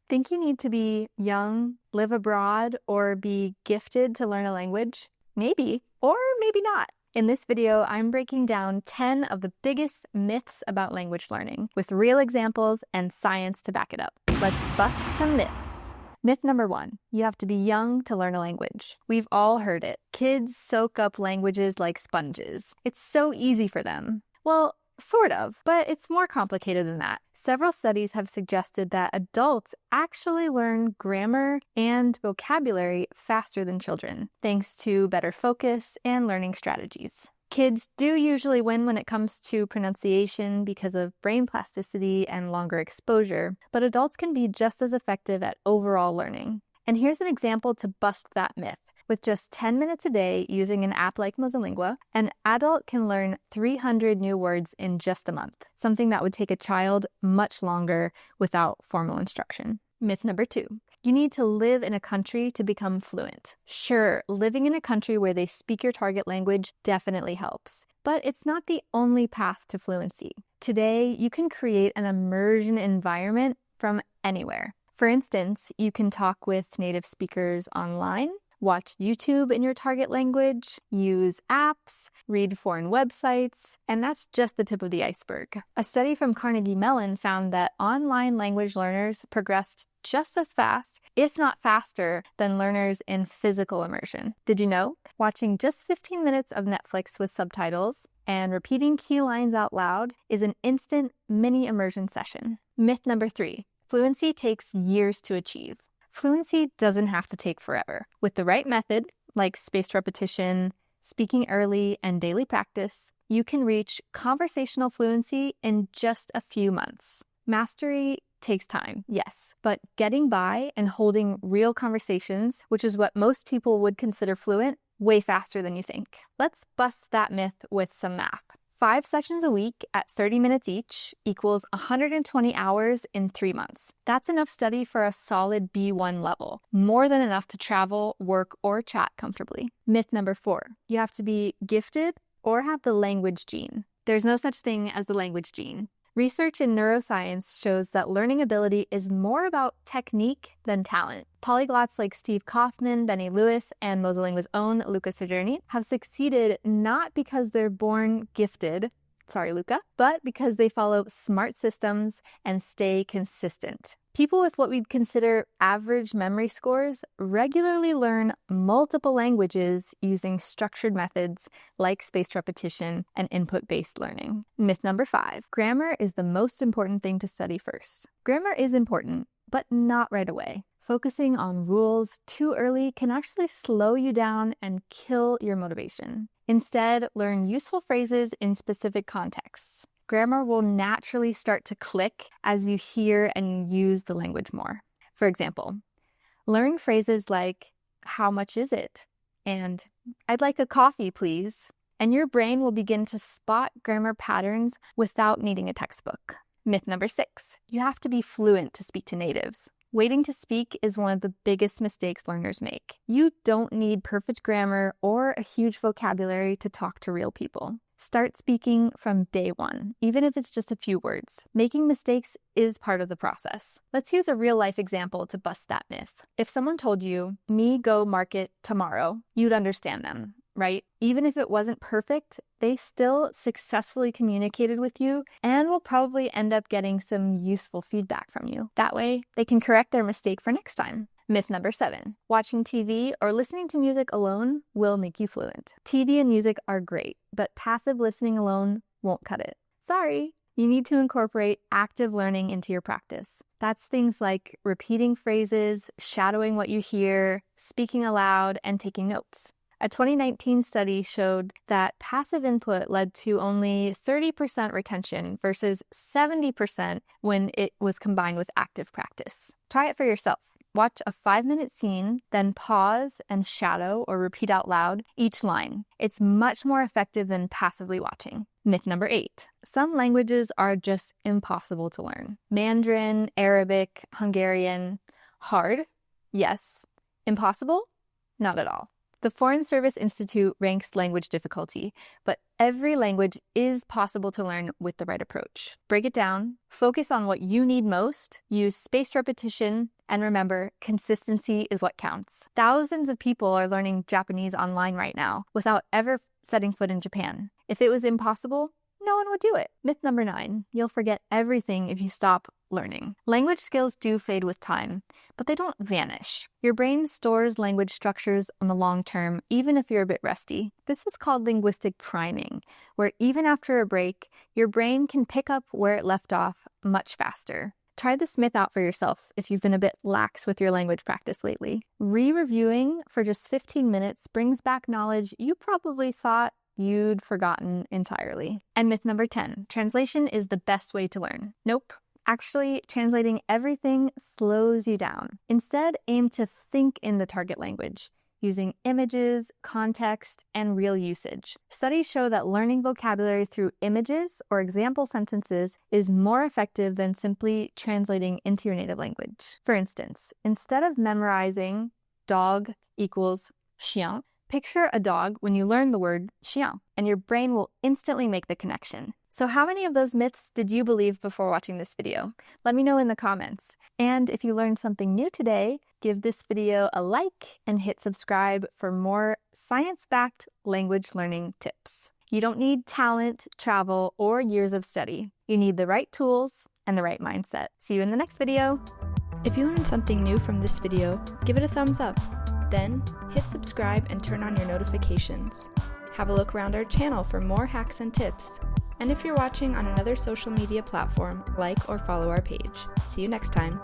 Think you need to be young, live abroad, or be gifted to learn a language? Maybe, or maybe not. In this video, I'm breaking down 10 of the biggest myths about language learning, with real examples and science to back it up. Let's bust some myths. Myth number 1, you have to be young to learn a language. We've all heard it. Kids soak up languages like sponges. It's so easy for them. Well, sort of, but it's more complicated than that. Several studies have suggested that adults actually learn grammar and vocabulary faster than children, thanks to better focus and learning strategies. Kids do usually win when it comes to pronunciation because of brain plasticity and longer exposure, but adults can be just as effective at overall learning. And here's an example to bust that myth. With just 10 minutes a day using an app like MosaLingua, an adult can learn 300 new words in just a month, something that would take a child much longer without formal instruction. Myth number 2, you need to live in a country to become fluent. Sure, living in a country where they speak your target language definitely helps, but it's not the only path to fluency. Today, you can create an immersion environment from anywhere. For instance, you can talk with native speakers online, watch YouTube in your target language, use apps, read foreign websites, and that's just the tip of the iceberg. A study from Carnegie Mellon found that online language learners progressed just as fast, if not faster, than learners in physical immersion. Did you know? Watching just 15 minutes of Netflix with subtitles and repeating key lines out loud is an instant mini immersion session. Myth number 3, fluency takes years to achieve. Fluency doesn't have to take forever. With the right method, like spaced repetition, speaking early, and daily practice, you can reach conversational fluency in just a few months. Mastery takes time, yes, but getting by and holding real conversations, which is what most people would consider fluent, way faster than you think. Let's bust that myth with some math. 5 sessions a week at 30 minutes each equals 120 hours in 3 months. That's enough study for a solid B1 level, more than enough to travel, work, or chat comfortably. Myth number 4, you have to be gifted or have the language gene. There's no such thing as the language gene. Research in neuroscience shows that learning ability is more about technique than talent. Polyglots like Steve Kaufman, Benny Lewis, and MosaLingua's own Luca Sojourni have succeeded not because they're born gifted, sorry Luca, but because they follow smart systems and stay consistent. People with what we'd consider average memory scores regularly learn multiple languages using structured methods like spaced repetition and input-based learning. Myth number 5, grammar is the most important thing to study first. Grammar is important, but not right away. Focusing on rules too early can actually slow you down and kill your motivation. Instead, learn useful phrases in specific contexts. Grammar will naturally start to click as you hear and use the language more. For example, learn phrases like, how much is it? And I'd like a coffee, please. And your brain will begin to spot grammar patterns without needing a textbook. Myth number 6, you have to be fluent to speak to natives. Waiting to speak is one of the biggest mistakes learners make. You don't need perfect grammar or a huge vocabulary to talk to real people. Start speaking from day 1, even if it's just a few words. Making mistakes is part of the process. Let's use a real-life example to bust that myth. If someone told you, me go market tomorrow, you'd understand them, right? Even if it wasn't perfect, they still successfully communicated with you and will probably end up getting some useful feedback from you. That way, they can correct their mistake for next time. Myth number 7, watching TV or listening to music alone will make you fluent. TV and music are great, but passive listening alone won't cut it. Sorry, you need to incorporate active learning into your practice. That's things like repeating phrases, shadowing what you hear, speaking aloud, and taking notes. A 2019 study showed that passive input led to only 30% retention versus 70% when it was combined with active practice. Try it for yourself. Watch a 5-minute scene, then pause and shadow or repeat out loud each line. It's much more effective than passively watching. Myth number 8, some languages are just impossible to learn. Mandarin, Arabic, Hungarian, hard? Yes. Impossible? Not at all. The Foreign Service Institute ranks language difficulty, but every language is possible to learn with the right approach. Break it down, focus on what you need most, use spaced repetition, And remember, consistency is what counts. Thousands of people are learning Japanese online right now without ever setting foot in Japan. If it was impossible, no one would do it. Myth number 9, you'll forget everything if you stop learning. Language skills do fade with time, but they don't vanish. Your brain stores language structures on the long term, even if you're a bit rusty. This is called linguistic priming, where even after a break, your brain can pick up where it left off much faster. Try this myth out for yourself if you've been a bit lax with your language practice lately. Re-reviewing for just 15 minutes brings back knowledge you probably thought you'd forgotten entirely. And myth number 10, translation is the best way to learn. Nope. Actually, translating everything slows you down. Instead, aim to think in the target language, using images, context, and real usage. Studies show that learning vocabulary through images or example sentences is more effective than simply translating into your native language. For instance, instead of memorizing dog equals chien, picture a dog when you learn the word chien, and your brain will instantly make the connection. So how many of those myths did you believe before watching this video? Let me know in the comments. And if you learned something new today, give this video a like and hit subscribe for more science-backed language learning tips. You don't need talent, travel, or years of study. You need the right tools and the right mindset. See you in the next video. If you learned something new from this video, give it a thumbs up. Then hit subscribe and turn on your notifications. Have a look around our channel for more hacks and tips. And if you're watching on another social media platform, like or follow our page. See you next time.